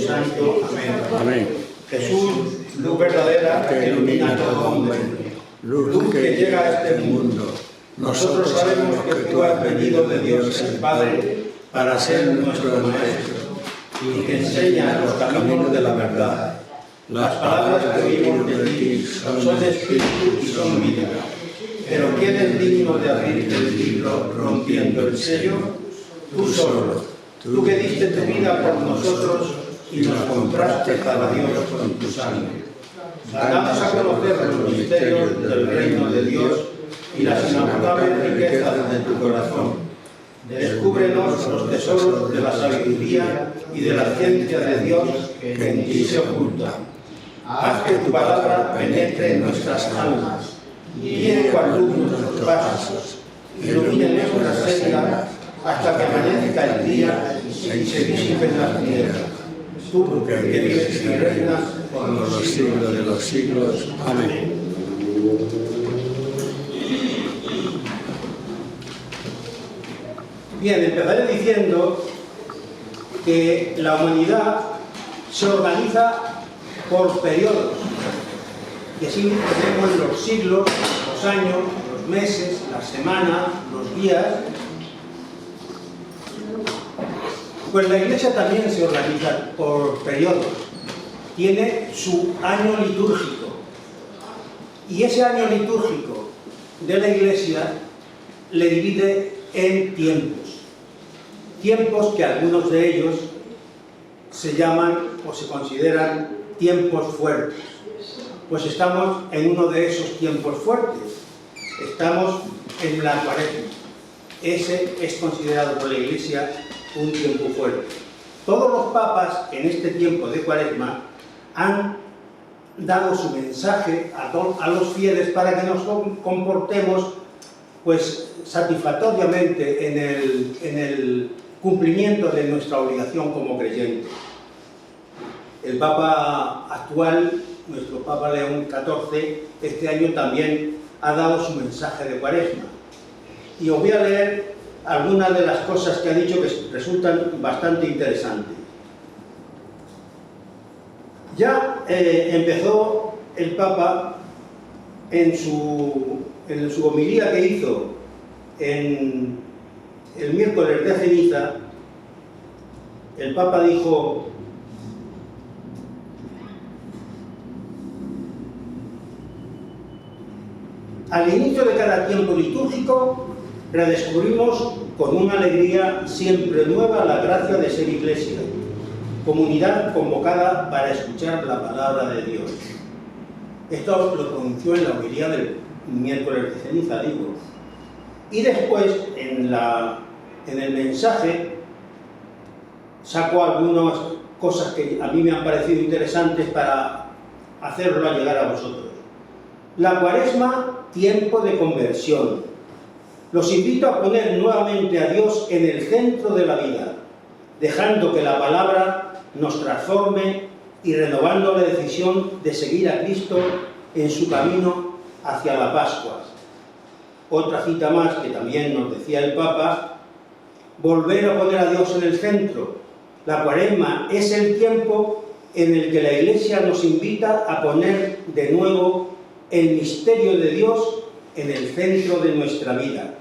Santo. Amén. Amén. Jesús, luz verdadera que ilumina a todo hombre, luz que llega a este mundo. Nosotros sabemos que tú has venido de Dios el Padre para ser nuestro Maestro y que enseña los caminos de la verdad. Las palabras que oímos de ti son espíritu y son vida. Pero ¿quién es digno de abrir el libro rompiendo el sello? Tú solo, tú que diste tu vida por nosotros y nos compraste para Dios con tu sangre. Danos a conocer los misterios del reino de Dios y las inagotables riquezas de tu corazón. Descúbrenos los tesoros de la sabiduría y de la ciencia de Dios que en ti se ocultan. Haz que tu palabra penetre en nuestras almas, guíe cual luz nuestros pasos, ilumine nuestras sendas hasta que amanezca el día y se disipen las tinieblas. Tú que vives y reinas por los siglos de los siglos. Amén. Bien, empezaré diciendo que la humanidad se organiza por periodos, y así tenemos los siglos, los años, los meses, las semanas, los días. Pues la Iglesia también se organiza por periodos, tiene su año litúrgico, y ese año litúrgico de la Iglesia le divide en tiempos que algunos de ellos se llaman o se consideran tiempos fuertes. Pues estamos en uno de esos tiempos fuertes, estamos en la Cuaresma. Ese es considerado por la Iglesia un tiempo fuerte. Todos los papas en este tiempo de Cuaresma han dado su mensaje a los fieles para que nos comportemos pues satisfactoriamente en el cumplimiento de nuestra obligación como creyentes. El Papa actual, nuestro Papa León XIV, este año también ha dado su mensaje de Cuaresma. Y os voy a leer algunas de las cosas que ha dicho que resultan bastante interesantes. Ya empezó el Papa en su homilía que hizo en el miércoles de ceniza. El Papa dijo: al inicio de cada tiempo litúrgico redescubrimos con una alegría siempre nueva la gracia de ser Iglesia, comunidad convocada para escuchar la palabra de Dios. Esto lo pronunció en la homilía del miércoles de ceniza, digo. Y después, en el mensaje, saco algunas cosas que a mí me han parecido interesantes para hacerlo llegar a vosotros. La Cuaresma, tiempo de conversión. Los invito a poner nuevamente a Dios en el centro de la vida, dejando que la palabra nos transforme y renovando la decisión de seguir a Cristo en su camino hacia la Pascua. Otra cita más que también nos decía el Papa: volver a poner a Dios en el centro. La Cuaresma es el tiempo en el que la Iglesia nos invita a poner de nuevo el misterio de Dios en el centro de nuestra vida.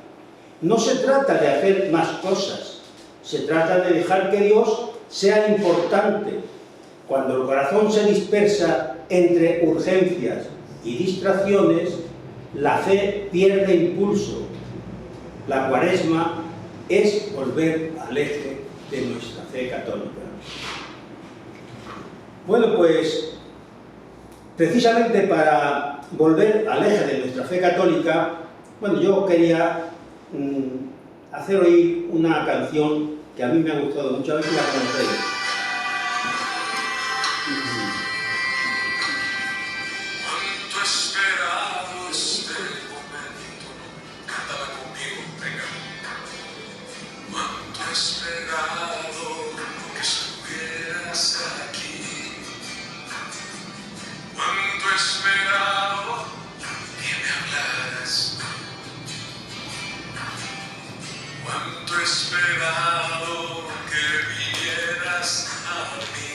No se trata de hacer más cosas, se trata de dejar que Dios sea importante. Cuando el corazón se dispersa entre urgencias y distracciones, la fe pierde impulso. La Cuaresma es volver al eje de nuestra fe católica. Bueno, pues precisamente para volver al eje de nuestra fe católica, bueno, yo quería hacer hoy una canción que a mí me ha gustado mucho, a ver si la conocéis. Cuánto esperado este momento, cántala conmigo, venga. Cuánto esperado que estuvieras aquí. Cuánto esperado que me hablaras. Cuánto esperado que vinieras a mí.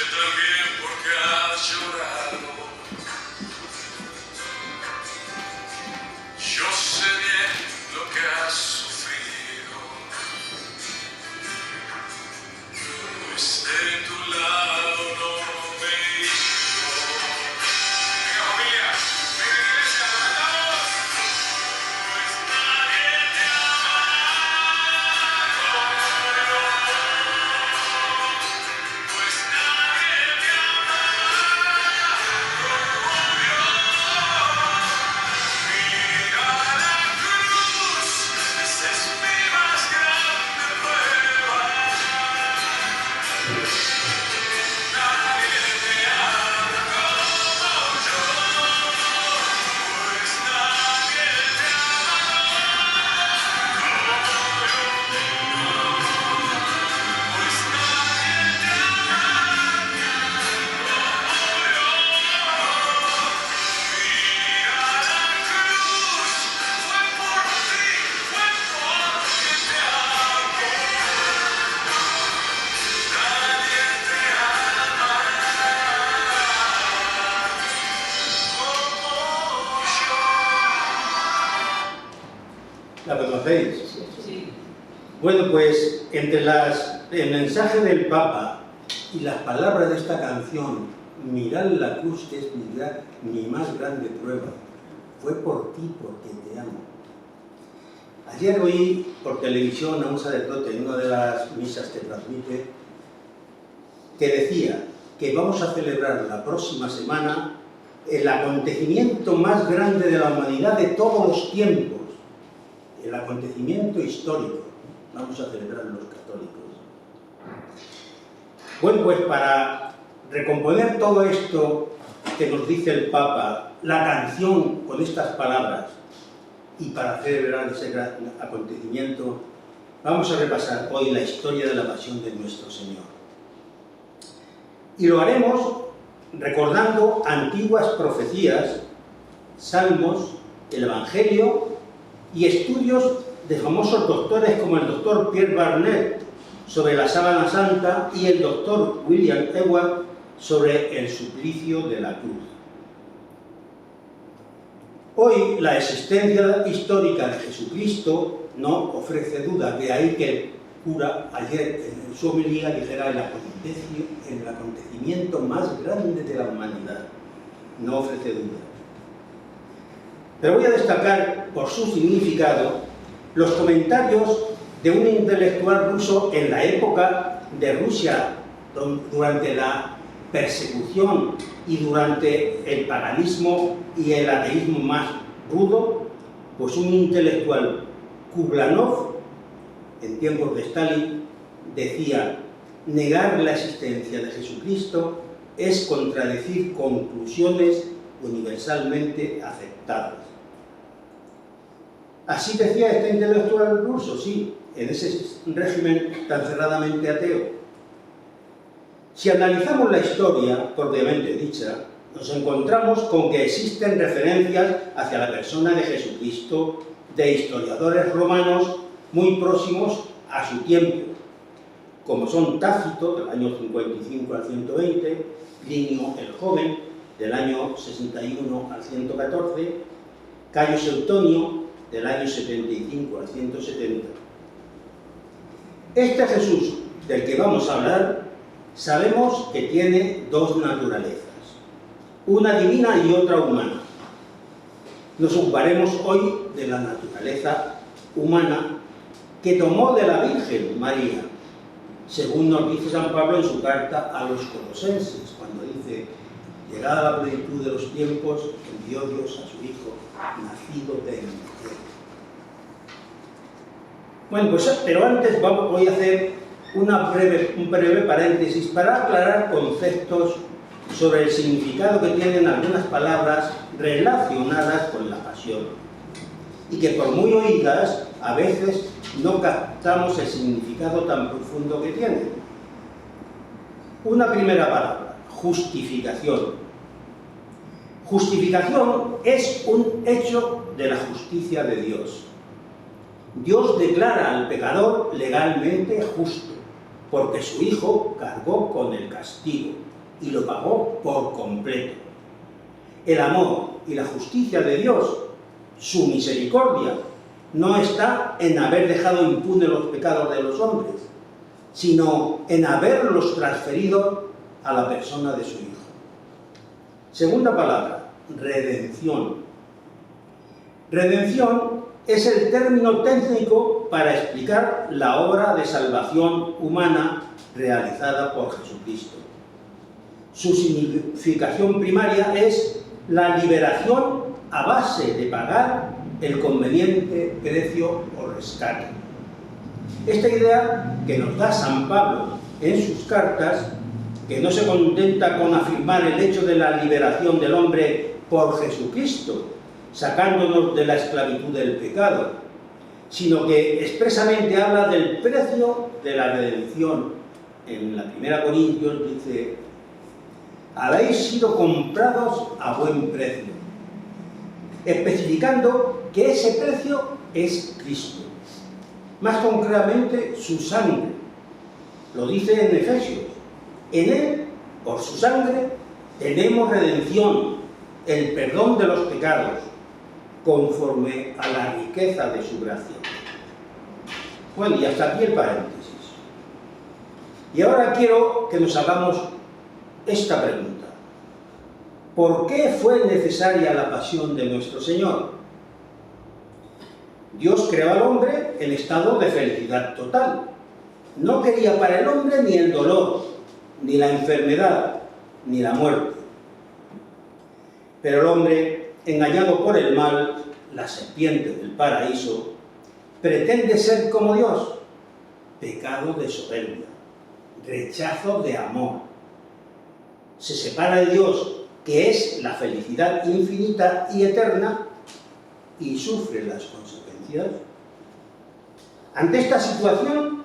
sé también por qué has llorado. Yo sé bien lo que has sufrido. Pues de tu lado no me he ido. Venga, familia, venga, iglesia, cantamos. Pues nadie te amará como yo. Pues nadie te amará como yo. Mira la cruz, esa es mi más grande prueba. Nadie te ama como yo. Pues nadie te ama como yo. Pues nadie te Mira la cruz, fue por ti, fue porque te amo. Nadie te ama como yo. ¿La conocéis? Sí. Bueno, pues entre el mensaje del Papa y las palabras de esta canción, mirad la cruz que es mi más grande prueba, fue por ti porque te amo. Ayer oí por televisión a un sacerdote en una de las misas que transmite que decía que vamos a celebrar la próxima semana el acontecimiento más grande de la humanidad de todos los tiempos, el acontecimiento histórico. Vamos a celebrar los católicos. Bueno, pues para recomponer todo esto que nos dice el Papa, la canción con estas palabras, y para celebrar ese gran acontecimiento, vamos a repasar hoy la historia de la pasión de nuestro Señor. Y lo haremos recordando antiguas profecías, salmos, el Evangelio y estudios de famosos doctores como el doctor Pierre Barnett sobre la sábana santa y el doctor William Ewart sobre el suplicio de la cruz. Hoy la existencia histórica de Jesucristo no ofrece duda, de ahí que el cura ayer en su homilía dijera el acontecimiento más grande de la humanidad. No ofrece duda. Pero voy a destacar por su significado los comentarios de un intelectual ruso en la época de Rusia, durante la persecución y durante el paganismo y el ateísmo más rudo, pues un intelectual, Kublanov, en tiempos de Stalin, decía: negar la existencia de Jesucristo es contradecir conclusiones universalmente aceptadas. Así decía este intelectual ruso, sí, en ese régimen tan cerradamente ateo. Si analizamos la historia, propiamente dicha, nos encontramos con que existen referencias hacia la persona de Jesucristo de historiadores romanos muy próximos a su tiempo, como son Tácito, del año 55 al 120, Plinio el Joven, del año 61 al 114, Cayo Seutonio, del año 75 al 170. Este Jesús del que vamos a hablar, sabemos que tiene dos naturalezas, una divina y otra humana. Nos ocuparemos hoy de la naturaleza humana que tomó de la Virgen María, según nos dice San Pablo en su carta a los Colosenses, cuando dice: llegada la plenitud de los tiempos, envió Dios a su Hijo, nacido de mujer. Bueno, pues, pero antes voy a hacer un breve paréntesis para aclarar conceptos sobre el significado que tienen algunas palabras relacionadas con la pasión, y que por muy oídas, a veces no captamos el significado tan profundo que tienen. Una primera palabra: justificación. Justificación es un hecho de la justicia de Dios. Dios declara al pecador legalmente justo, porque su Hijo cargó con el castigo y lo pagó por completo. El amor y la justicia de Dios, su misericordia, no está en haber dejado impunes los pecados de los hombres, sino en haberlos transferido a la persona de su Hijo. Segunda palabra, redención. Redención es el término técnico para explicar la obra de salvación humana realizada por Jesucristo. Su significación primaria es la liberación a base de pagar el conveniente precio o rescate. Esta idea que nos da San Pablo en sus cartas, que no se contenta con afirmar el hecho de la liberación del hombre por Jesucristo, sacándonos de la esclavitud del pecado, sino que expresamente habla del precio de la redención. En la 1 Corintios dice: habéis sido comprados a buen precio, especificando que ese precio es Cristo, más concretamente su sangre. Lo dice en Efesios: en él, por su sangre, tenemos redención, el perdón de los pecados, conforme a la riqueza de su gracia. Bueno, y hasta aquí el paréntesis. Y ahora quiero que nos hagamos esta pregunta: ¿por qué fue necesaria la pasión de nuestro Señor? Dios creó al hombre en estado de felicidad total. No quería para el hombre ni el dolor, ni la enfermedad, ni la muerte. Pero el hombre, engañado por el mal, la serpiente del paraíso, pretende ser como Dios. Pecado de soberbia, rechazo de amor. Se separa de Dios, que es la felicidad infinita y eterna, y sufre las consecuencias. Ante esta situación,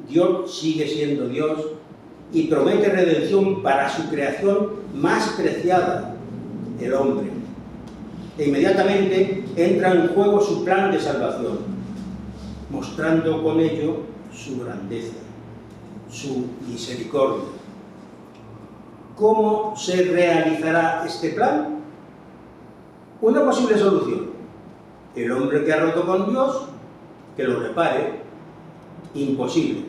Dios sigue siendo Dios y promete redención para su creación más preciada, el hombre. E inmediatamente entra en juego su plan de salvación, mostrando con ello su grandeza, su misericordia. ¿Cómo se realizará este plan? Una posible solución: el hombre que ha roto con Dios, que lo repare. Imposible.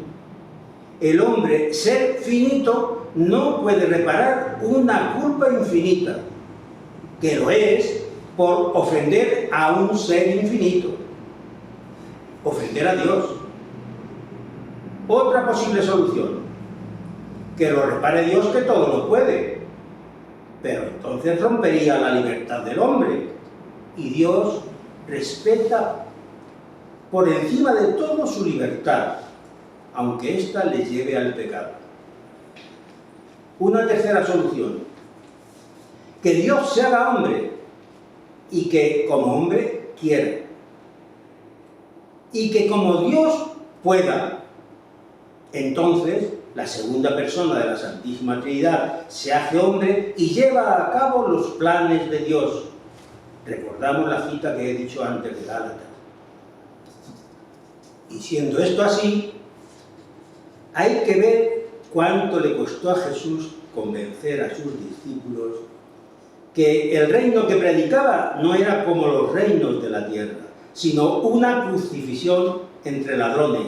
El hombre, ser finito, no puede reparar una culpa infinita, que lo es por ofender a un ser infinito, ofender a Dios. Otra posible solución: que lo repare Dios, que todo lo puede, pero entonces rompería la libertad del hombre, y Dios respeta por encima de todo su libertad, aunque ésta le lleve al pecado. Una tercera solución: que Dios se haga hombre y que como hombre quiera, y que como Dios pueda. Entonces la segunda persona de la Santísima Trinidad se hace hombre y lleva a cabo los planes de Dios. Recordamos la cita que he dicho antes de Gálatas. Y siendo esto así, hay que ver cuánto le costó a Jesús convencer a sus discípulos que el reino que predicaba no era como los reinos de la tierra, sino una crucifixión entre ladrones,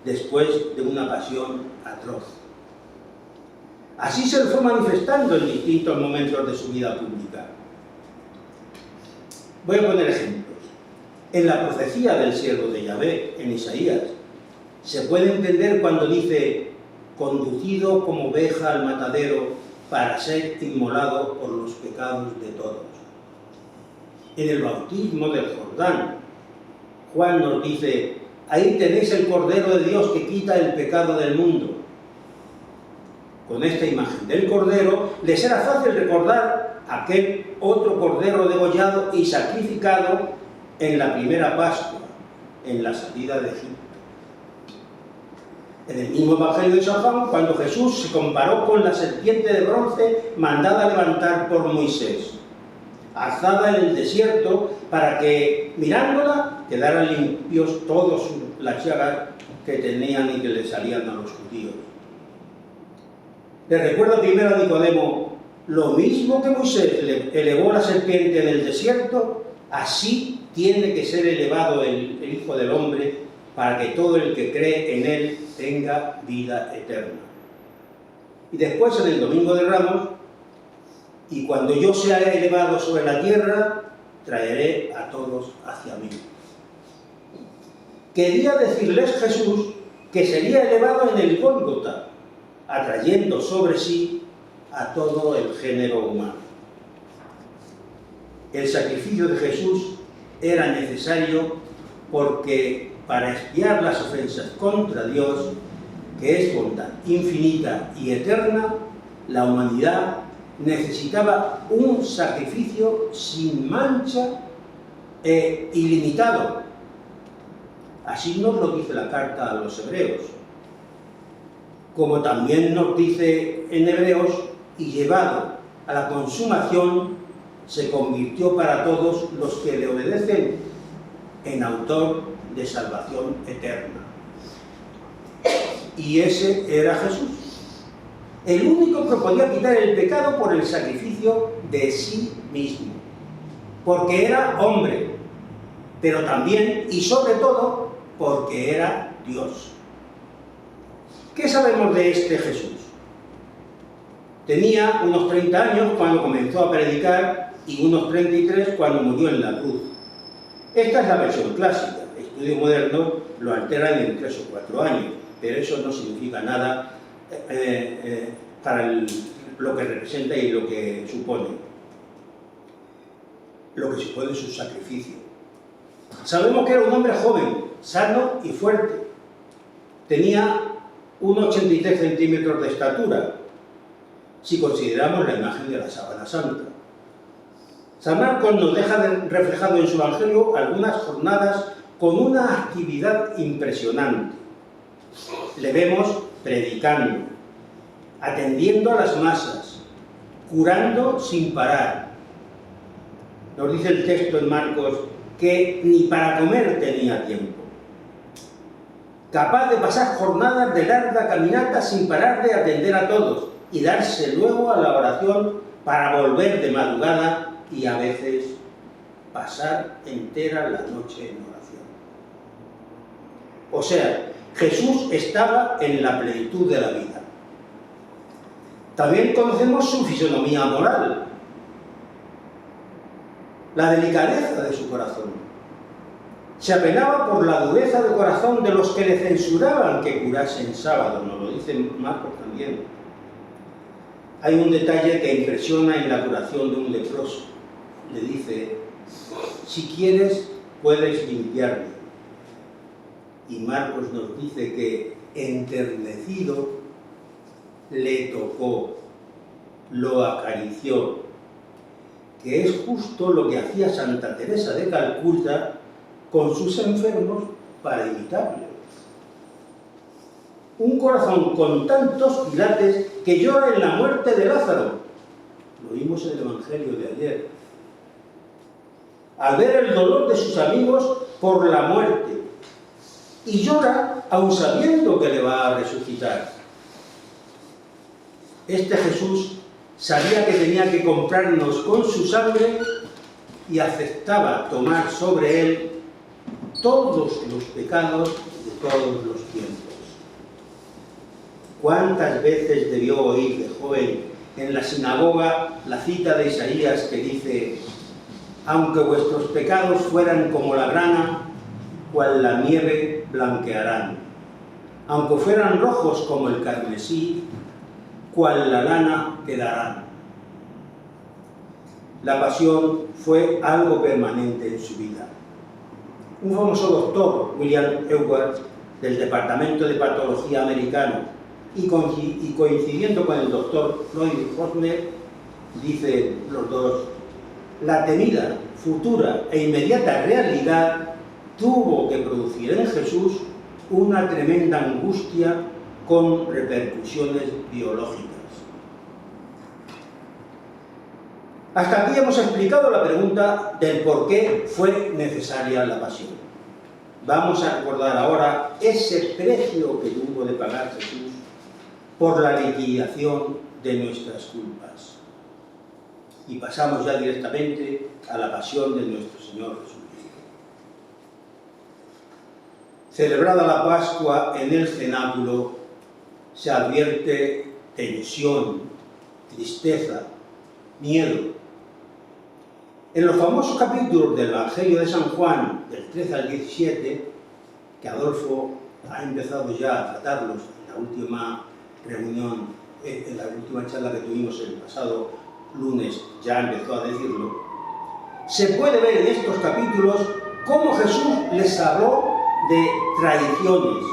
después de una pasión atroz. Así se lo fue manifestando en distintos momentos de su vida pública. Voy a poner ejemplos. En la profecía del siervo de Yahvé, en Isaías, se puede entender cuando dice: conducido como oveja al matadero para ser inmolado por los pecados de todos. En el bautismo del Jordán, Juan nos dice: ahí tenéis el Cordero de Dios que quita el pecado del mundo. Con esta imagen del Cordero les era fácil recordar aquel otro Cordero degollado y sacrificado en la primera Pascua, en la salida de Egipto. En el mismo Evangelio de San Juan, cuando Jesús se comparó con la serpiente de bronce mandada a levantar por Moisés, alzada en el desierto, para que, mirándola, quedaran limpios todos las llagas que tenían y que le salían a los judíos. Le recuerda primero a Nicodemo: lo mismo que Moisés elevó la serpiente en el desierto, así tiene que ser elevado el Hijo del Hombre, para que todo el que cree en él tenga vida eterna. Y después, en el Domingo de Ramos: y cuando yo sea elevado sobre la tierra, traeré a todos hacia mí. Quería decirles Jesús que sería elevado en el Gólgota, atrayendo sobre sí a todo el género humano. El sacrificio de Jesús era necesario porque, para expiar las ofensas contra Dios, que es bondad infinita y eterna, la humanidad necesitaba un sacrificio sin mancha e ilimitado. Así nos lo dice la carta a los Hebreos, como también nos dice en Hebreos: y llevado a la consumación, se convirtió para todos los que le obedecen en autor de salvación eterna. Y ese era Jesús, el único que podía quitar el pecado por el sacrificio de sí mismo, porque era hombre, pero también y sobre todo porque era Dios. ¿Qué sabemos de este Jesús? Tenía unos 30 años cuando comenzó a predicar y unos 33 cuando murió en la cruz. Esta es la versión clásica. Estudios modernos lo alteran en 3 o 4 años, pero eso no significa nada para lo que representa y lo que supone. Lo que supone su sacrificio. Sabemos que era un hombre joven, sano y fuerte. Tenía unos 83 centímetros de estatura, si consideramos la imagen de la sábana santa. San Marcos nos deja reflejado en su Evangelio algunas jornadas con una actividad impresionante. Le vemos predicando, atendiendo a las masas, curando sin parar. Nos dice el texto en Marcos que ni para comer tenía tiempo. Capaz de pasar jornadas de larga caminata sin parar de atender a todos y darse luego a la oración para volver de madrugada y a veces pasar entera la noche en oración. O sea, Jesús estaba en la plenitud de la vida. También conocemos su fisonomía moral, la delicadeza de su corazón. Se apenaba por la dureza de corazón de los que le censuraban que curase en sábado, nos lo dice Marcos también. Hay un detalle que impresiona en la curación de un leproso. Le dice: si quieres, puedes limpiarme. Y Marcos nos dice que, enternecido, le tocó, lo acarició, que es justo lo que hacía Santa Teresa de Calcuta con sus enfermos para imitarle. Un corazón con tantos quilates que llora en la muerte de Lázaro. Lo vimos en el Evangelio de ayer. Al ver el dolor de sus amigos por la muerte. Y llora aun sabiendo que le va a resucitar. Este Jesús sabía que tenía que comprarnos con su sangre y aceptaba tomar sobre él todos los pecados de todos los tiempos. ¿Cuántas veces debió oír de joven en la sinagoga la cita de Isaías que dice: aunque vuestros pecados fueran como la grana, cual la nieve blanquearán; aunque fueran rojos como el carmesí, cual la lana quedarán? La pasión fue algo permanente en su vida. Un famoso doctor, William Ewart, del Departamento de Patología americano, y coincidiendo con el doctor Floyd Hosmer, dice los dos: la temida, futura e inmediata realidad tuvo que producir en Jesús una tremenda angustia con repercusiones biológicas. Hasta aquí hemos explicado la pregunta del por qué fue necesaria la pasión. Vamos a recordar ahora ese precio que tuvo de pagar Jesús por la liquidación de nuestras culpas. Y pasamos ya directamente a la pasión de nuestro Señor Jesucristo. Celebrada la Pascua en el cenáculo, se advierte tensión, tristeza, miedo. En los famosos capítulos del Evangelio de San Juan, del 13 al 17, que Adolfo ha empezado ya a tratarlos en la última reunión, en la última charla que tuvimos el pasado lunes, ya empezó a decirlo, se puede ver en estos capítulos cómo Jesús les habló de tradiciones,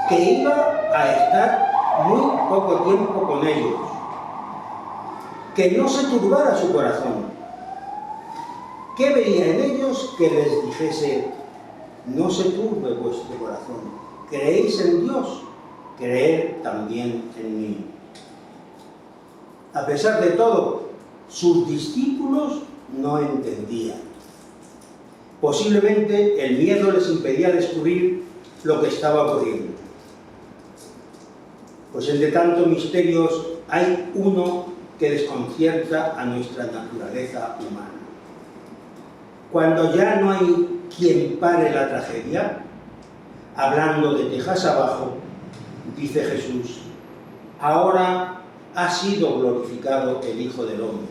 que iba a estar muy poco tiempo con ellos, que no se turbara su corazón. ¿Qué veía en ellos que les dijese: no se turbe vuestro corazón, creéis en Dios, creed también en mí? A pesar de todo, sus discípulos no entendían. Posiblemente el miedo les impedía descubrir lo que estaba ocurriendo. Pues entre tantos misterios hay uno que desconcierta a nuestra naturaleza humana. Cuando ya no hay quien pare la tragedia, hablando de tejas abajo, dice Jesús: ahora ha sido glorificado el Hijo del Hombre.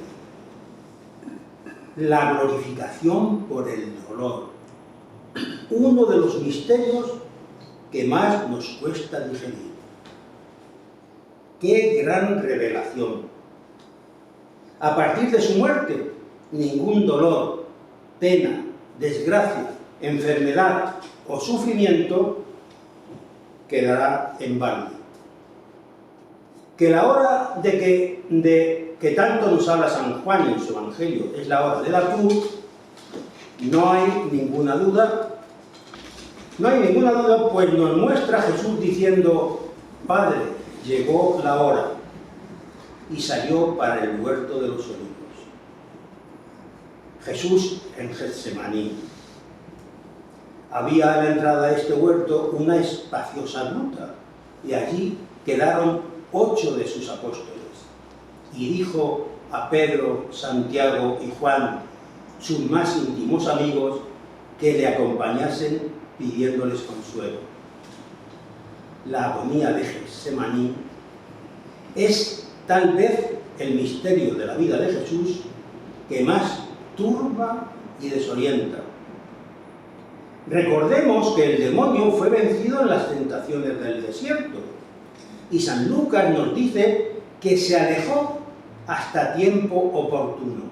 La glorificación por el dolor, uno de los misterios que más nos cuesta digerir. ¡Qué gran revelación! A partir de su muerte, ningún dolor, pena, desgracia, enfermedad o sufrimiento quedará en balde. Que la hora de que tanto nos habla San Juan en su Evangelio es la hora de la cruz, no hay ninguna duda, pues nos muestra Jesús diciendo: Padre, llegó la hora, y salió para el huerto de los olivos. Jesús en Getsemaní. Había a la entrada de este huerto una espaciosa gruta, y allí quedaron 8 de sus apóstoles. Y dijo a Pedro, Santiago y Juan, sus más íntimos amigos, que le acompañasen pidiéndoles consuelo. La agonía de Getsemaní es tal vez el misterio de la vida de Jesús que más turba y desorienta. Recordemos que el demonio fue vencido en las tentaciones del desierto, y San Lucas nos dice que se alejó hasta tiempo oportuno.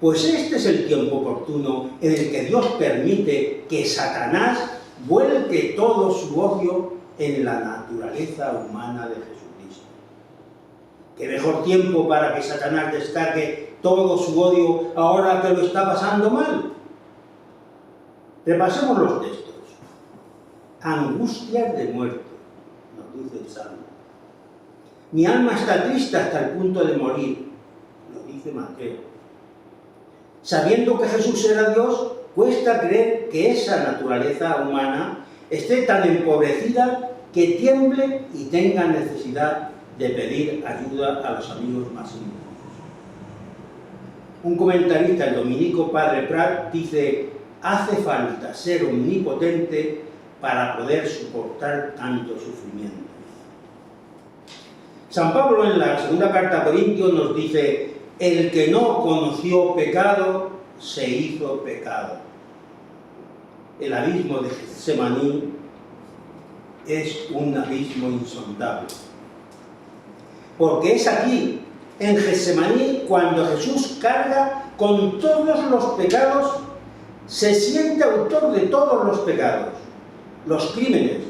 Pues este es el tiempo oportuno en el que Dios permite que Satanás vuelque todo su odio en la naturaleza humana de Jesucristo. ¿Qué mejor tiempo para que Satanás descargue todo su odio ahora que lo está pasando mal? Repasemos los textos. Angustias de muerte, nos dice el Salmo. Mi alma está triste hasta el punto de morir, nos dice Mateo. Sabiendo que Jesús era Dios, cuesta creer que esa naturaleza humana esté tan empobrecida que tiemble y tenga necesidad de pedir ayuda a los amigos más íntimos. Un comentarista, el dominico Padre Prat, dice: hace falta ser omnipotente para poder soportar tanto sufrimiento. San Pablo en la segunda carta a Corintios nos dice: el que no conoció pecado, se hizo pecado. El abismo de Getsemaní es un abismo insondable. Porque es aquí, en Getsemaní, cuando Jesús carga con todos los pecados, se siente autor de todos los pecados, los crímenes,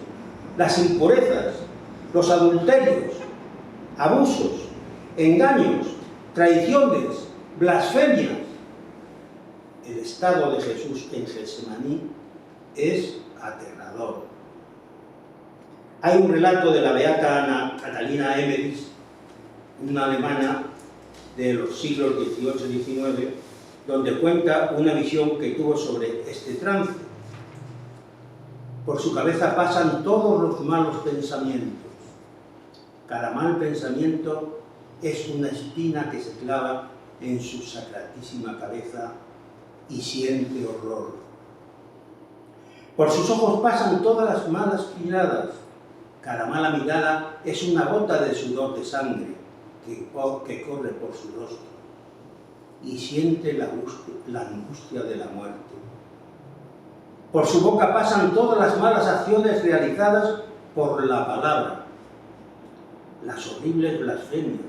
las impurezas, los adulterios, abusos, engaños, traiciones, blasfemias. El estado de Jesús en Getsemaní es aterrador. Hay un relato de la beata Ana Catalina Emmerich, una alemana de los siglos XVIII y XIX, donde cuenta una visión que tuvo sobre este trance. Por su cabeza pasan todos los malos pensamientos. Cada mal pensamiento es una espina que se clava en su sacratísima cabeza y siente horror. Por sus ojos pasan todas las malas miradas. Cada mala mirada es una gota de sudor de sangre que corre por su rostro y siente la angustia de la muerte. Por su boca pasan todas las malas acciones realizadas por la palabra, las horribles blasfemias,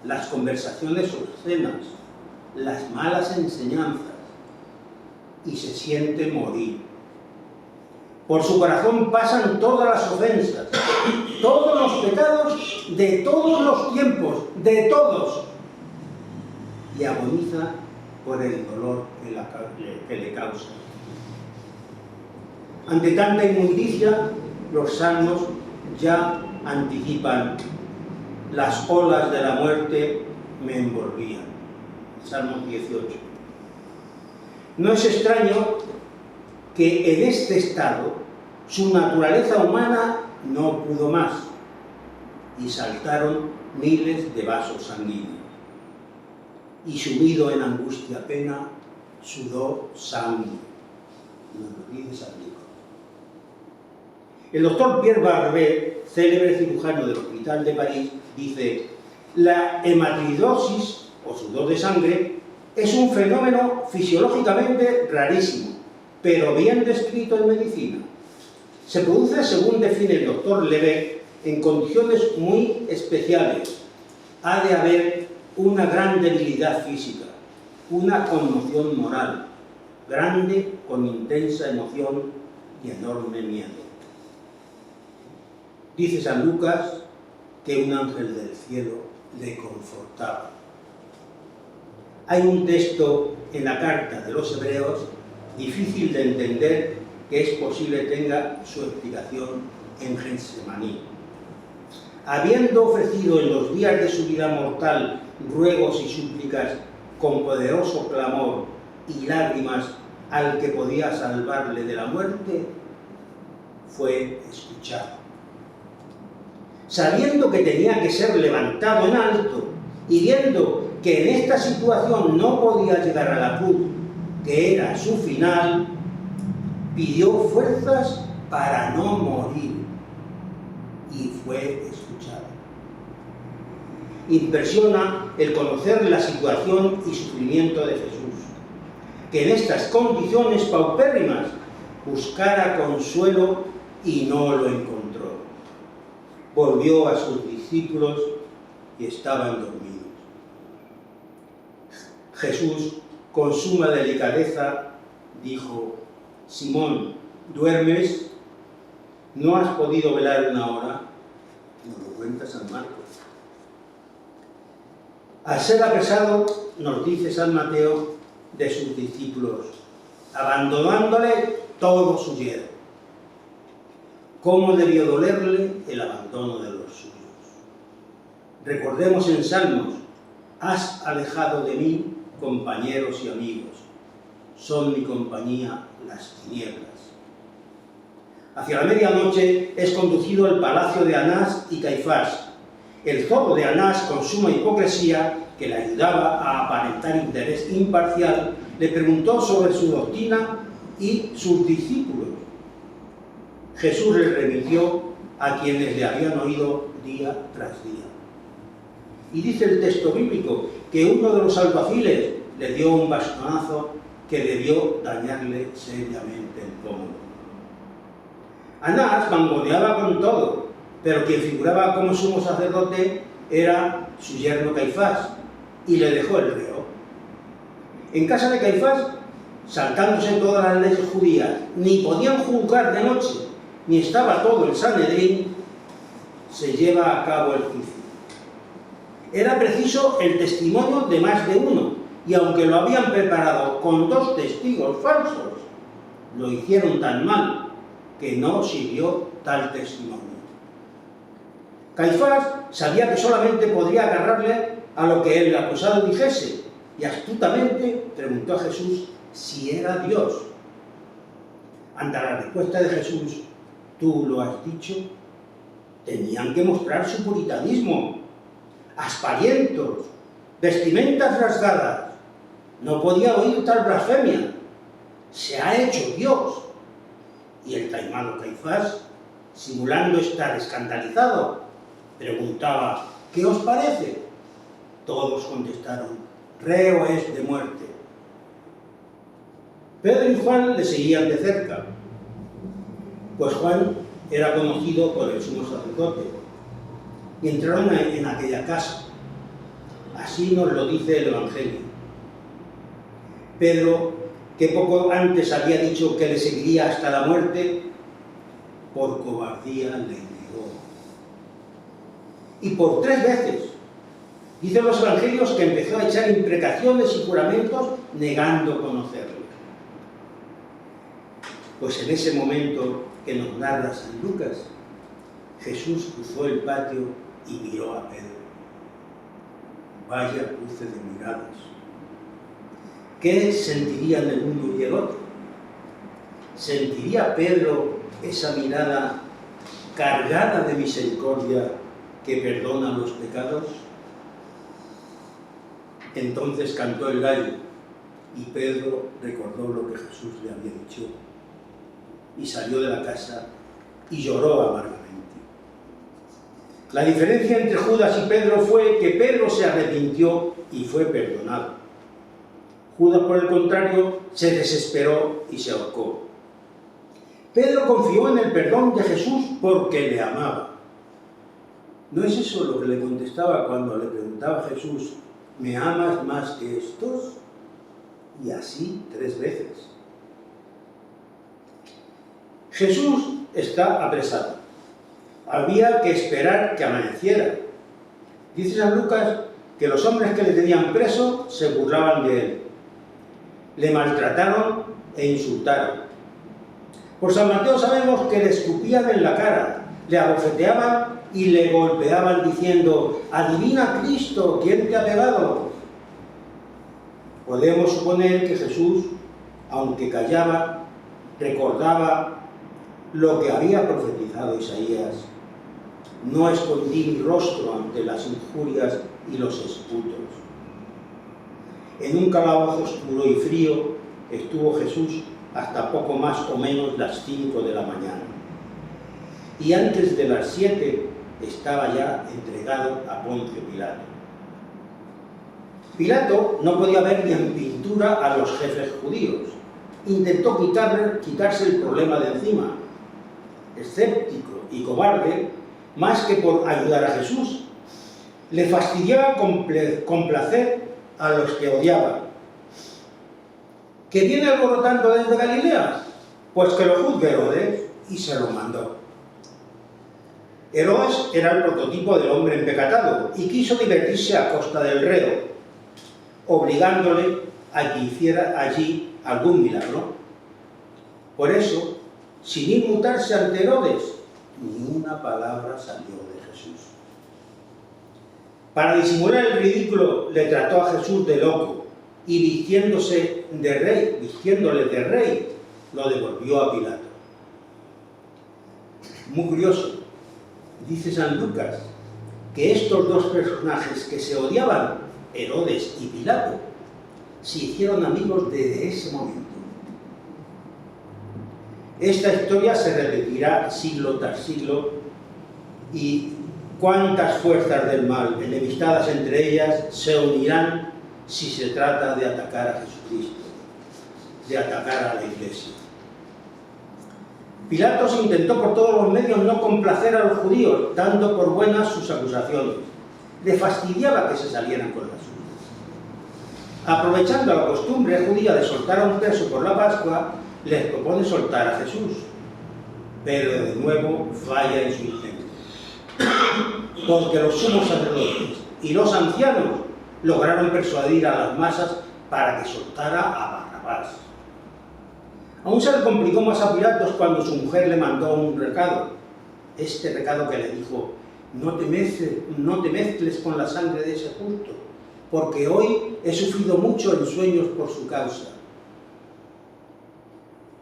las conversaciones obscenas, las malas enseñanzas, y se siente morir. Por su corazón pasan todas las ofensas, todos los pecados de todos los tiempos, de todos, y agoniza por el dolor que le causa. Ante tanta inmundicia, los salmos ya anticipan: las olas de la muerte me envolvían. Salmo 18. No es extraño que en este estado su naturaleza humana no pudo más y saltaron miles de vasos sanguíneos. Y sumido en angustia pena, sudó sangre. Nos lo dice San Lucas. El doctor Pierre Barbet, célebre cirujano del Hospital de París, dice: la hematidosis, o sudor de sangre, es un fenómeno fisiológicamente rarísimo, pero bien descrito en medicina. Se produce, según define el doctor Levet, en condiciones muy especiales. Ha de haber una gran debilidad física, una conmoción moral, grande con intensa emoción y enorme miedo. Dice San Lucas que un ángel del cielo le confortaba. Hay un texto en la carta de los Hebreos difícil de entender, que es posible tenga su explicación en Getsemaní. Habiendo ofrecido en los días de su vida mortal ruegos y súplicas con poderoso clamor y lágrimas al que podía salvarle de la muerte, fue escuchado. Sabiendo que tenía que ser levantado en alto y viendo que en esta situación no podía llegar a la cruz, que era su final, pidió fuerzas para no morir y fue escuchado. Impresiona el conocer la situación y sufrimiento de Jesús, que en estas condiciones paupérrimas buscara consuelo y no lo encontró. Volvió a sus discípulos y estaban dormidos. Jesús, con suma delicadeza, dijo: Simón, ¿duermes? ¿No has podido velar una hora? Nos lo cuenta San Marcos. Al ser apresado, nos dice San Mateo de sus discípulos: abandonándole, todos huyeron. ¿Cómo debió dolerle el abandono de los suyos? Recordemos en Salmos: has alejado de mí compañeros y amigos, son mi compañía las tinieblas. Hacia la medianoche es conducido al palacio de Anás y Caifás. El zorro de Anás, con suma hipocresía, que le ayudaba a aparentar interés imparcial, le preguntó sobre su doctrina y sus discípulos. Jesús les remitió a quienes le habían oído día tras día. Y dice el texto bíblico que uno de los alguaciles le dio un bastonazo que debió dañarle seriamente el pómulo. Anás mangoneaba con todo, pero quien figuraba como sumo sacerdote era su yerno Caifás, y le dejó el reo. En casa de Caifás, saltándose todas las leyes judías, ni podían juzgar de noche, ni estaba todo el Sanedrín, se lleva a cabo el juicio. Era preciso el testimonio de más de uno, y aunque lo habían preparado con 2 testigos falsos, lo hicieron tan mal que no sirvió tal testimonio. Caifás sabía que solamente podría agarrarle a lo que el acusado dijese, y astutamente preguntó a Jesús si era Dios. Ante la respuesta de Jesús, tú lo has dicho, tenían que mostrar su puritanismo, aspavientos, vestimentas rasgadas. No podía oír tal blasfemia. Se ha hecho Dios. Y el taimado Caifás, simulando estar escandalizado, preguntaba, ¿qué os parece? Todos contestaron, reo es de muerte. Pedro y Juan le seguían de cerca, pues Juan era conocido por el sumo sacerdote, y entraron en aquella casa. Así nos lo dice el Evangelio. Pedro, que poco antes había dicho que le seguiría hasta la muerte, por cobardía le negó. Y por 3 veces. Dicen los Evangelios que empezó a echar imprecaciones y juramentos negando conocerlo. Pues en ese momento que nos narra San Lucas, Jesús cruzó el patio y miró a Pedro. Vaya cruce de miradas. ¿Qué sentirían el uno y el otro? ¿Sentiría Pedro esa mirada cargada de misericordia que perdona los pecados? Entonces cantó el gallo y Pedro recordó lo que Jesús le había dicho y salió de la casa y lloró amargamente. La diferencia entre Judas y Pedro fue que Pedro se arrepintió y fue perdonado. Judas, por el contrario, se desesperó y se ahorcó. Pedro confió en el perdón de Jesús porque le amaba. ¿No es eso lo que le contestaba cuando le preguntaba a Jesús, ¿me amas más que estos? Y así 3 veces. Jesús está apresado. Había que esperar que amaneciera. Dice San Lucas que los hombres que le tenían preso se burlaban de él. Le maltrataron e insultaron. Por San Mateo sabemos que le escupían en la cara, le abofeteaban y le golpeaban diciendo, adivina Cristo, ¿quién te ha pegado? Podemos suponer que Jesús, aunque callaba, recordaba lo que había profetizado Isaías. No escondí mi rostro ante las injurias y los esputos. En un calabozo oscuro y frío estuvo Jesús hasta poco más o menos las 5 de la mañana. Y antes de las 7 estaba ya entregado a Poncio Pilato. Pilato no podía ver ni en pintura a los jefes judíos. Intentó quitarse el problema de encima. Escéptico y cobarde, más que por ayudar a Jesús, le fastidiaba complacer a los que odiaba. ¿Que viene alborotando desde Galilea? Pues que lo juzgue Herodes, y se lo mandó. Herodes era el prototipo del hombre empecatado y quiso divertirse a costa del reo, obligándole a que hiciera allí algún milagro. Por eso, sin inmutarse ante Herodes, ni una palabra salió de Jesús. Para disimular el ridículo, le trató a Jesús de loco y vistiéndole de rey, lo devolvió a Pilato. Muy curioso, dice San Lucas, que estos 2 personajes que se odiaban, Herodes y Pilato, se hicieron amigos desde ese momento. Esta historia se repetirá siglo tras siglo y cuántas fuerzas del mal, enemistadas entre ellas, se unirán si se trata de atacar a Jesucristo, de atacar a la Iglesia. Pilatos intentó por todos los medios no complacer a los judíos, dando por buenas sus acusaciones. Le fastidiaba que se salieran con las suyas. Aprovechando la costumbre judía de soltar a un preso por la Pascua, les propone soltar a Jesús, pero de nuevo falla en su intento. Porque los sumos sacerdotes y los ancianos lograron persuadir a las masas para que soltara a Barrabás. Aún se le complicó más a Pilatos cuando su mujer le mandó un recado. Este recado que le dijo, no te mezcles con la sangre de ese justo, porque hoy he sufrido mucho en sueños por su causa.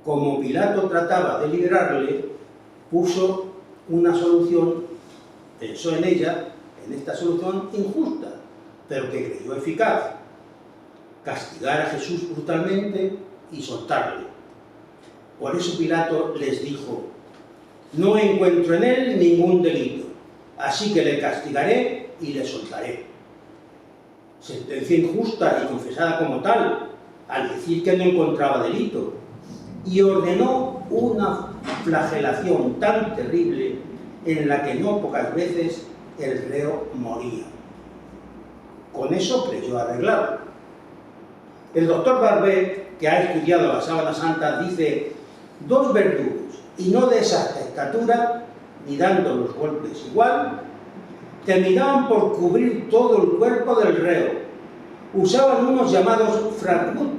como Pilato trataba de liberarle, puso una solución, pensó en ella, en esta solución injusta, pero que creyó eficaz: castigar a Jesús brutalmente y soltarle. Por eso Pilato les dijo: no encuentro en él ningún delito, así que le castigaré y le soltaré. Sentencia injusta y confesada como tal, al decir que no encontraba delito, y ordenó una flagelación tan terrible en la que no pocas veces el reo moría. Con eso creyó arreglarlo. El doctor Barbet, que ha estudiado la Sábana Santa, dice: dos verdugos, y no de esa estatura, ni dando los golpes igual, terminaban por cubrir todo el cuerpo del reo. Usaban unos llamados fragmut,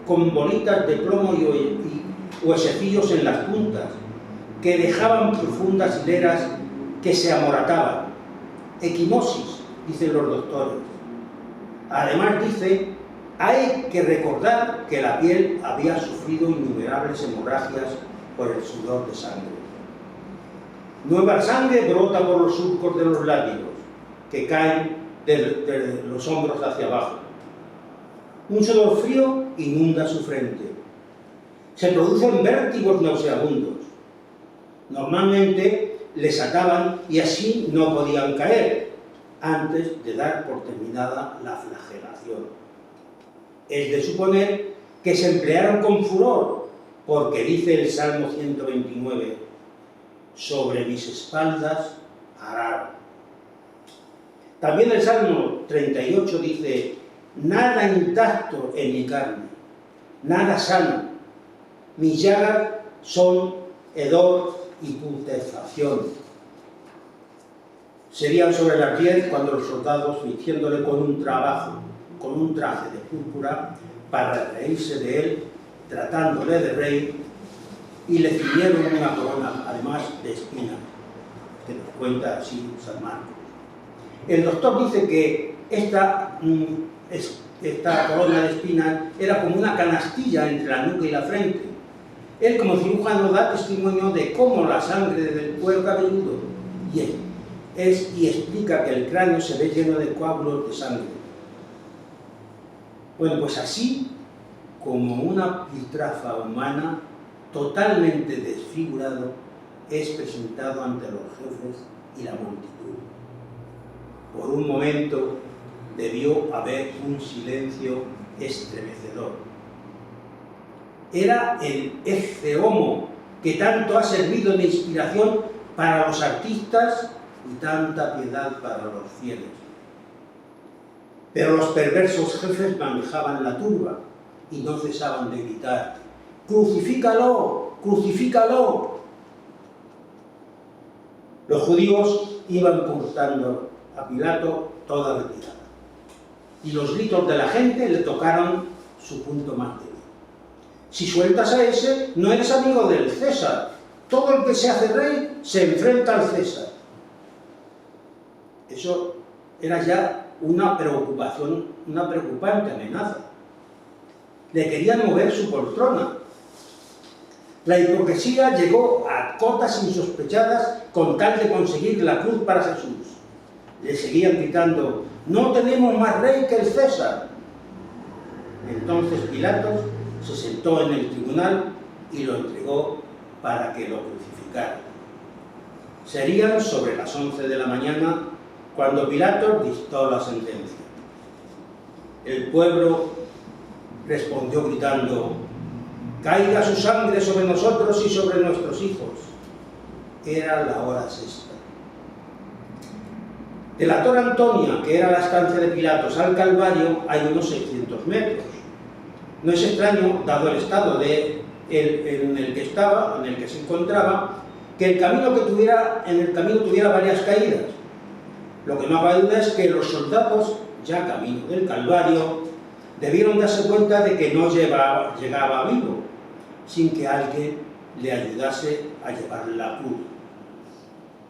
con bolitas de plomo y huesecillos en las puntas, que dejaban profundas hileras que se amorataban. Equimosis, dicen los doctores. Además dice: hay que recordar que la piel había sufrido innumerables hemorragias por el sudor de sangre. Nueva sangre brota por los surcos de los látigos, que caen de los hombros hacia abajo. Un sudor frío inunda su frente. Se producen vértigos nauseabundos. Normalmente les ataban y así no podían caer, antes de dar por terminada la flagelación. Es de suponer que se emplearon con furor, porque dice el Salmo 129: sobre mis espaldas araron. También el Salmo 38 dice: nada intacto en mi carne, nada sano, mis llagas son hedor y putrefacción. Serían sobre las 10 cuando los soldados, vistiéndole con un traje de púrpura, para reírse de él, tratándole de rey, y le ciñeron una corona, además de espinas, que nos cuenta así San Marcos. El doctor dice que esta corona de espinas era como una canastilla entre la nuca y la frente. Él, como cirujano, da testimonio de cómo la sangre del cuero cabelludo y explica que el cráneo se ve lleno de coágulos de sangre. Bueno, pues así como una piltrafa humana, totalmente desfigurado, es presentado ante los jefes y la multitud. Por un momento debió haber un silencio estremecedor. Era el ecce homo que tanto ha servido de inspiración para los artistas y tanta piedad para los fieles. Pero los perversos jefes manejaban la turba y no cesaban de gritar: ¡crucifícalo! ¡Crucifícalo! Los judíos iban cortando a Pilato toda retirada, y los gritos de la gente le tocaron su punto más débil. Si sueltas a ese, no eres amigo del César. Todo el que se hace rey se enfrenta al César. Eso era ya una preocupación, una preocupante amenaza. Le querían mover su poltrona. La hipocresía llegó a cotas insospechadas con tal de conseguir la cruz para Jesús. Le seguían gritando: no tenemos más rey que el César. Entonces Pilato se sentó en el tribunal y lo entregó para que lo crucificaran. Serían sobre las 11 de la mañana cuando Pilato dictó la sentencia. El pueblo respondió gritando: caiga su sangre sobre nosotros y sobre nuestros hijos. Era la hora sexta. De la Torre Antonia, que era la estancia de Pilatos, al Calvario hay unos 600 metros. No es extraño, dado el estado en el que se encontraba, que en el camino tuviera varias caídas. Lo que no cabe duda es que los soldados, ya camino del Calvario, debieron darse cuenta de que no llegaba vivo, sin que alguien le ayudase a llevar la cruz.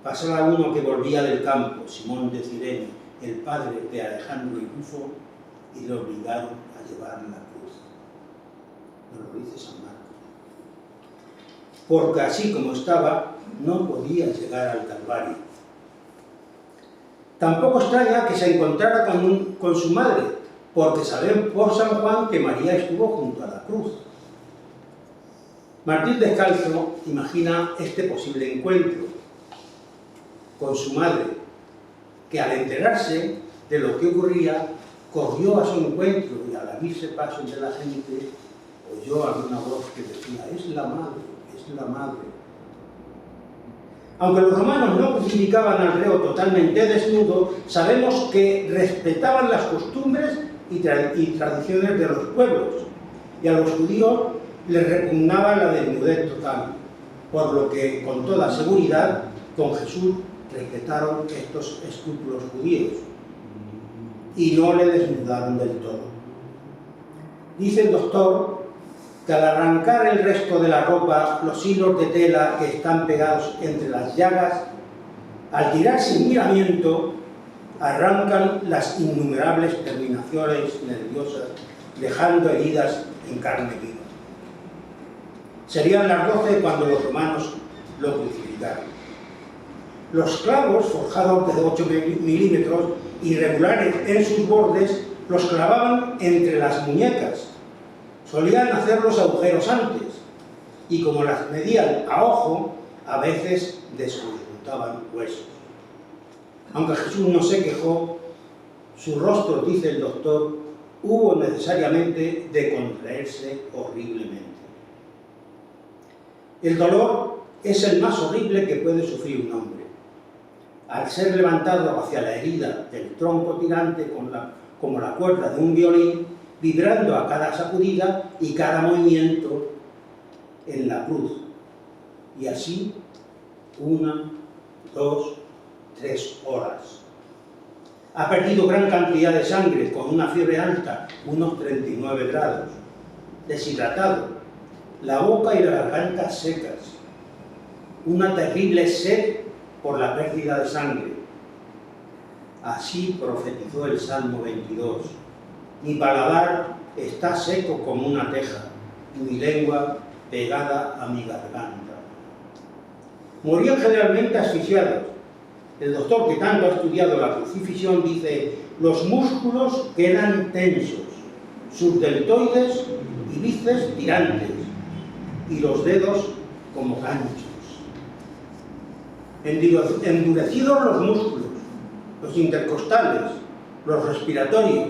Pasaba uno que volvía del campo, Simón de Cirene, el padre de Alejandro y Rufo, y le obligaron a llevar la cruz. Nos lo dice San Marcos. porque así como estaba, no podía llegar al Calvario. Tampoco extraña que se encontrara con su madre, porque sabemos por San Juan que María estuvo junto a la cruz. Martín Descalzo imagina este posible encuentro con su madre, que al enterarse de lo que ocurría, corrió a su encuentro y al abrirse paso entre la gente, oyó alguna voz que decía: es la madre, es la madre. Aunque los romanos no crucificaban al reo totalmente desnudo, sabemos que respetaban las costumbres y tradiciones de los pueblos, y a los judíos les repugnaba la desnudez total, por lo que, con toda seguridad, con Jesús respetaron estos escrúpulos judíos y no le desnudaron del todo. Dice el doctor que al arrancar el resto de la ropa, los hilos de tela que están pegados entre las llagas, al tirar sin miramiento, arrancan las innumerables terminaciones nerviosas, dejando heridas en carne viva. Serían las 12 cuando los romanos lo crucificaron. Los clavos, forjados de 8 milímetros, irregulares en sus bordes, los clavaban entre las muñecas. Solían hacer los agujeros antes, y como las medían a ojo, a veces desconjuntaban huesos. Aunque Jesús no se quejó, su rostro, dice el doctor, hubo necesariamente de contraerse horriblemente. El dolor es el más horrible que puede sufrir un hombre. Al ser levantado hacia la herida del tronco tirante como la cuerda de un violín, vibrando a cada sacudida y cada movimiento en la cruz. Y así, 1, 2, 3 horas. Ha perdido gran cantidad de sangre con una fiebre alta, unos 39 grados. Deshidratado, la boca y la garganta secas. Una terrible sed por la pérdida de sangre. Así profetizó el Salmo 22. Mi paladar está seco como una teja, y mi lengua pegada a mi garganta. Morían generalmente asfixiados. El doctor, que tanto ha estudiado la crucifixión, dice: los músculos quedan tensos, sus deltoides y bíceps tirantes, y los dedos como ganchos. Endurecidos los músculos, los intercostales, los respiratorios.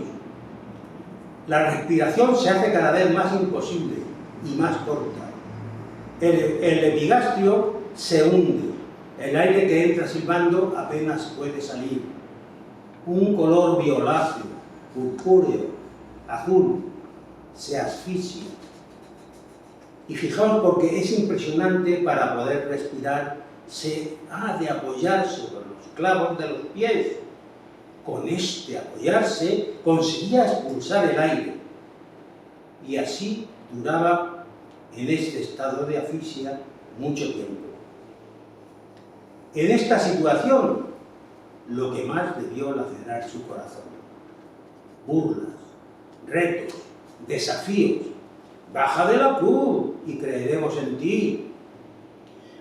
La respiración se hace cada vez más imposible y más corta. El epigastrio se hunde. El aire que entra silbando apenas puede salir. Un color violáceo, purpúreo, azul, se asfixia. Y fijaos, porque es impresionante, para poder respirar se ha de apoyar sobre los clavos de los pies. Con este apoyarse conseguía expulsar el aire. Y así duraba en este estado de asfixia mucho tiempo. En esta situación, lo que más debió lacerar su corazón: burlas, retos, desafíos. Baja de la cruz y creeremos en ti.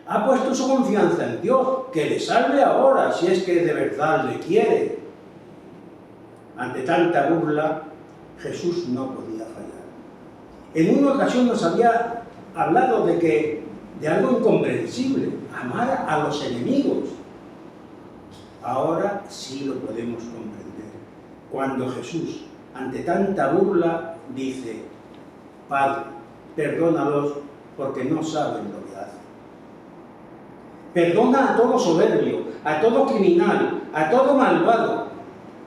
Ha puesto su confianza en Dios, que le salve ahora si es que de verdad le quiere. Ante tanta burla, Jesús no podía fallar. En una ocasión nos había hablado de algo incomprensible: amar a los enemigos. Ahora sí lo podemos comprender, cuando Jesús, ante tanta burla, dice: Padre, perdónalos porque no saben lo que hacen. Perdona a todo soberbio, a todo criminal, a todo malvado.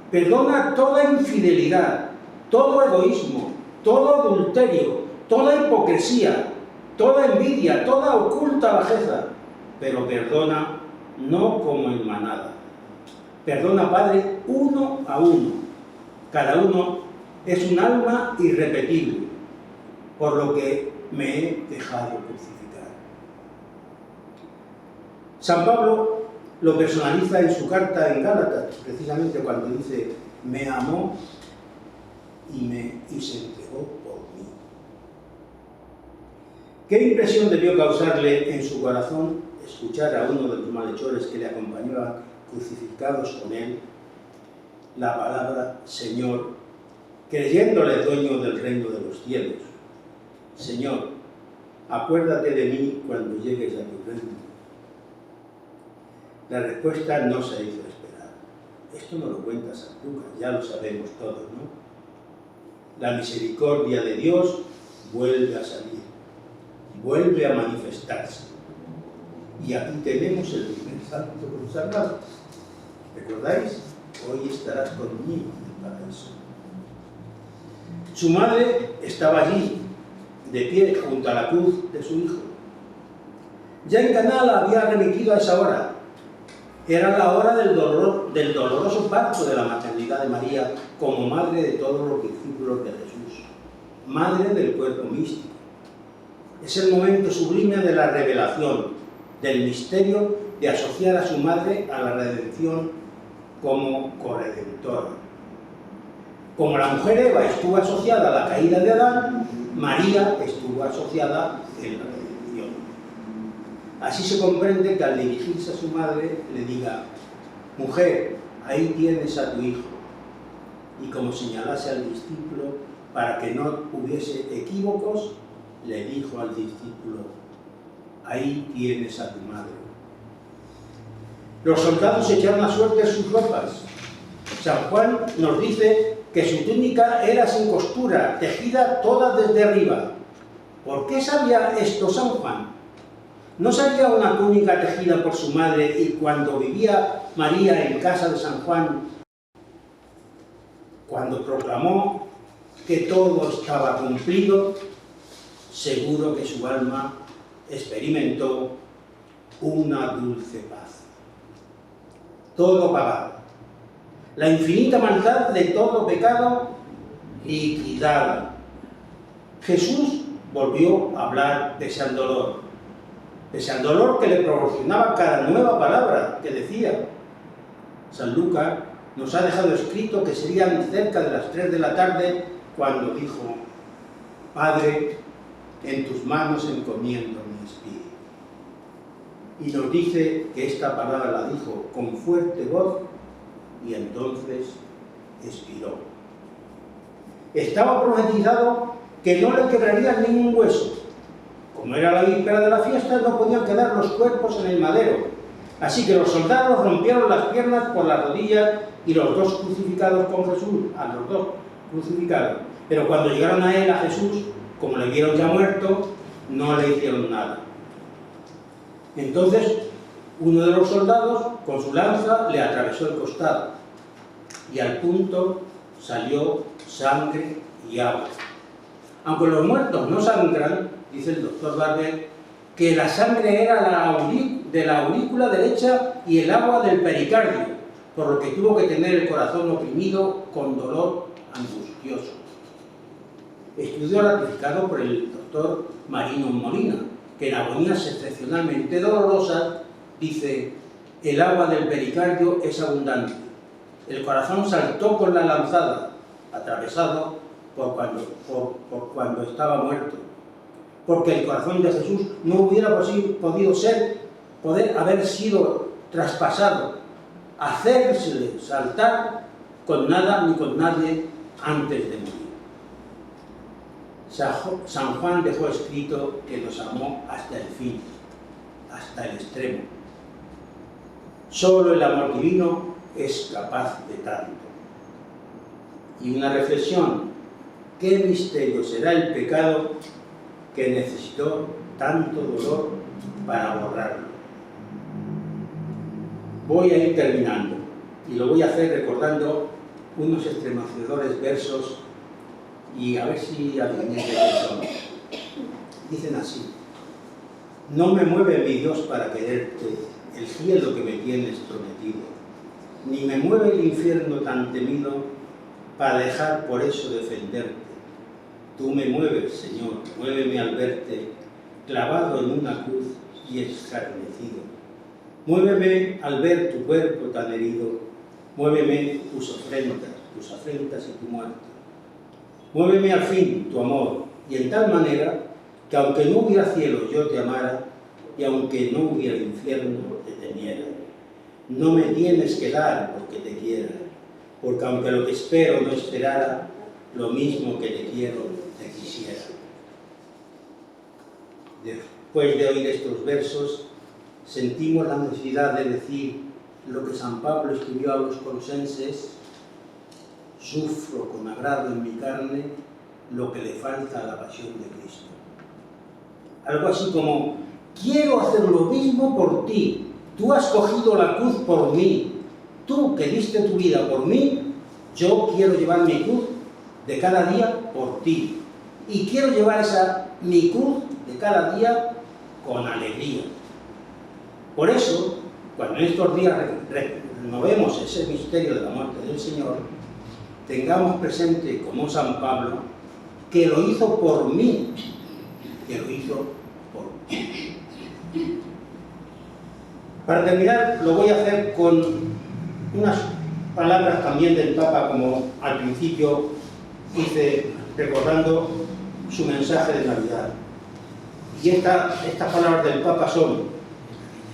Perdona toda infidelidad, todo egoísmo, todo adulterio, toda hipocresía, toda envidia, toda oculta bajeza. Pero perdona no como en manada. Perdona, Padre, uno a uno. Cada uno es un alma irrepetible, por lo que me he dejado crucificar. San Pablo lo personaliza en su carta en Gálatas, precisamente cuando dice: me amó y se entregó por mí. ¿Qué impresión debió causarle en su corazón escuchar a uno de los malhechores que le acompañaban crucificados con él la palabra Señor, creyéndole dueño del reino de los cielos? Señor, acuérdate de mí cuando llegues a tu reino. La respuesta no se hizo esperar. Esto no lo cuenta San Lucas, ya lo sabemos todos, ¿no? La misericordia de Dios vuelve a salir, vuelve a manifestarse. Y aquí tenemos el primer santo consagrado. ¿Recordáis? Hoy estarás conmigo en el paraíso. Su madre estaba allí, de pie, junto a la cruz de su hijo. Ya en Caná la había remitido a esa hora. Era la hora del doloroso parto de la maternidad de María como madre de todos los discípulos de Jesús, madre del cuerpo místico. Es el momento sublime de la revelación, del misterio de asociar a su madre a la redención como corredentora. Como la mujer Eva estuvo asociada a la caída de Adán, María estuvo asociada en la redención. Así se comprende que al dirigirse a su madre le diga: mujer, ahí tienes a tu hijo. Y como señalase al discípulo para que no hubiese equívocos, le dijo al discípulo: ahí tienes a tu madre. Los soldados echaron a suerte sus ropas. San Juan nos dice que su túnica era sin costura, tejida toda desde arriba. ¿Por qué sabía esto San Juan? ¿No sabía una túnica tejida por su madre y cuando vivía María en casa de San Juan, cuando proclamó que todo estaba cumplido, seguro que su alma experimentó una dulce paz? Todo pagado. La infinita maldad de todo pecado liquidada. Jesús volvió a hablar de ese dolor que le proporcionaba cada nueva palabra que decía. San Lucas nos ha dejado escrito que serían cerca de las 3 de la tarde cuando dijo: Padre, en tus manos encomiendo mi espíritu. Y nos dice que esta palabra la dijo con fuerte voz y entonces expiró. Estaba profetizado que no le quebraría ningún hueso. Como era la víspera de la fiesta, no podían quedar los cuerpos en el madero. Así que los soldados rompieron las piernas por las rodillas y los dos crucificados con Jesús, a los dos crucificados. Pero cuando llegaron a él, a Jesús, como le vieron ya muerto, no le hicieron nada. Entonces, uno de los soldados, con su lanza, le atravesó el costado y al punto salió sangre y agua. Aunque los muertos no sangran, dice el doctor Barber, que la sangre era de la aurícula derecha y el agua del pericardio, por lo que tuvo que tener el corazón oprimido con dolor angustioso. Estudio ratificado por el doctor Marino Molina, que en agonías excepcionalmente dolorosas dice: el agua del pericardio es abundante. El corazón saltó con la lanzada, atravesado por cuando estaba muerto, porque el corazón de Jesús no hubiera poder haber sido traspasado, hacérsele saltar con nada ni con nadie antes de morir. San Juan dejó escrito que nos amó hasta el fin, hasta el extremo. Solo el amor divino es capaz de tanto. Y una reflexión: ¿qué misterio será el pecado que necesitó tanto dolor para borrarlo? Voy a ir terminando y lo voy a hacer recordando unos estremecedores versos y a ver si adivináis de qué son. Dicen así: no me mueve mi Dios para quererte el cielo que me tienes prometido, ni me mueve el infierno tan temido para dejar por eso defenderte. Tú me mueves, Señor, muéveme al verte clavado en una cruz y escarnecido. Muéveme al ver tu cuerpo tan herido, muéveme tus afrentas y tu muerte. Muéveme al fin tu amor, y en tal manera que aunque no hubiera cielo yo te amara, y aunque no hubiera infierno te temiera. No me tienes que dar porque te quiera, porque aunque lo que espero no esperara, lo mismo que te quiero te quisiera. Después de oír estos versos, sentimos la necesidad de decir lo que San Pablo escribió a los colosenses: sufro con agrado en mi carne lo que le falta a la pasión de Cristo. Algo así como: quiero hacer lo mismo por ti, tú has cogido la cruz por mí, tú que diste tu vida por mí, yo quiero llevar mi cruz de cada día por ti. Y quiero llevar mi cruz de cada día con alegría. Por eso, cuando en estos días renovemos ese misterio de la muerte del Señor, tengamos presente, como San Pablo, que lo hizo por mí, que lo hizo por mí. Para terminar, lo voy a hacer con unas palabras también del Papa, como al principio hice, recordando su mensaje de Navidad. Y estas palabras del Papa son,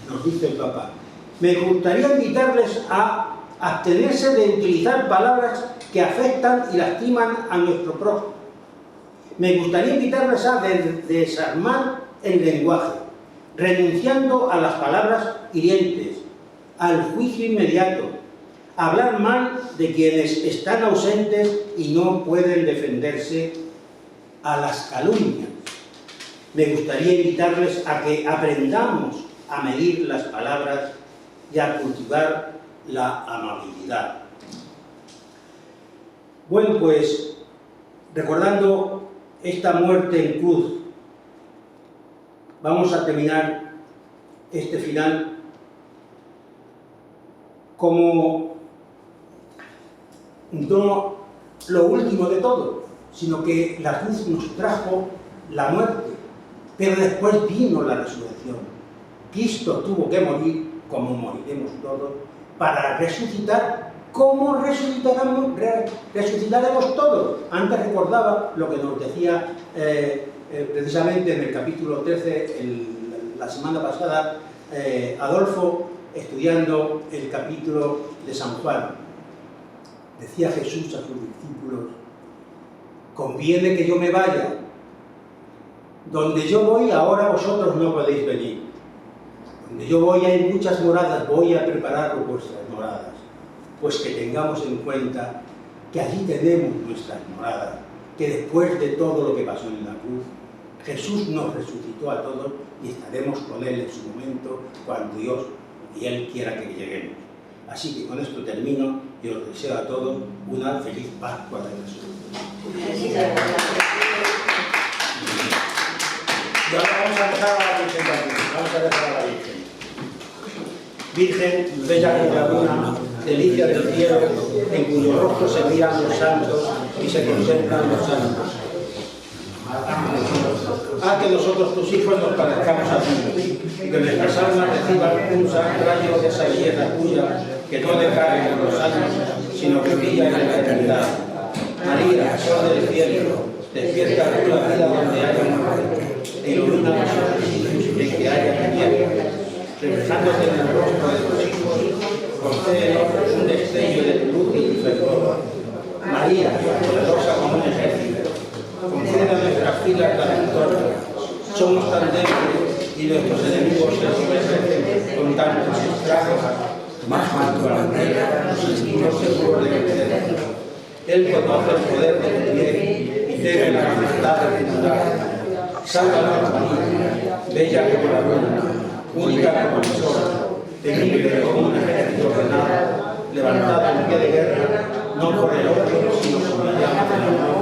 nos dice el Papa: me gustaría invitarles a abstenerse de utilizar palabras que afectan y lastiman a nuestro prójimo. Me gustaría invitarles a desarmar el lenguaje, renunciando a las palabras hirientes, al juicio inmediato, a hablar mal de quienes están ausentes y no pueden defenderse, a las calumnias. Me gustaría invitarles a que aprendamos a medir las palabras y a cultivar la amabilidad. Bueno, pues, recordando esta muerte en cruz, vamos a terminar este final como no lo último de todo, sino que la cruz nos trajo la muerte, pero después vino la resurrección. Cristo tuvo que morir, como moriremos todos, para resucitar, como resucitaremos todos. Antes recordaba lo que nos decía precisamente en el capítulo 13, la semana pasada, Adolfo, estudiando el capítulo de San Juan. Decía Jesús a sus discípulos: conviene que yo me vaya. Donde yo voy, ahora vosotros no podéis venir. Donde yo voy hay muchas moradas, voy a prepararos vuestras moradas. Pues que tengamos en cuenta que allí tenemos nuestras moradas, que después de todo lo que pasó en la cruz, Jesús nos resucitó a todos y estaremos con Él en su momento, cuando Dios y Él quiera que lleguemos. Así que con esto termino y os deseo a todos una feliz Pascua de Jesús. Y ahora vamos a empezar a la Virgen también. Vamos a rezar a la Virgen. Virgen, bella como la luna, delicia del cielo, en cuyo rostro se miran los santos y se contemplan los santos. Haz que nosotros, tus hijos, nos parezcamos a ti, y que nuestras almas reciban un rayo de esa belleza tuya, que no decae en los años, sino que brilla en la eternidad. María, sol del cielo, despierta tú la vida donde haya muerte, e ilumina los ojos de que haya tinieblas. Reflejándote en el rostro de tus hijos, concédenos un destello de tu luz y tu fervor. María, poderosa como un ejército, concede a nuestras filas la victoria. Somos tan débiles y nuestros enemigos se ofrecen con tantos estragos, más cuanto la bandera nos sentimos seguros de vencer. Él conoce el poder de tu bien y teme la majestad de tu gracia. Sálvanos, María, bella como la luna, única como el sol, temible como un ejército ordenado, levantado en pie de guerra, no por el odio, sino por la llama del amor.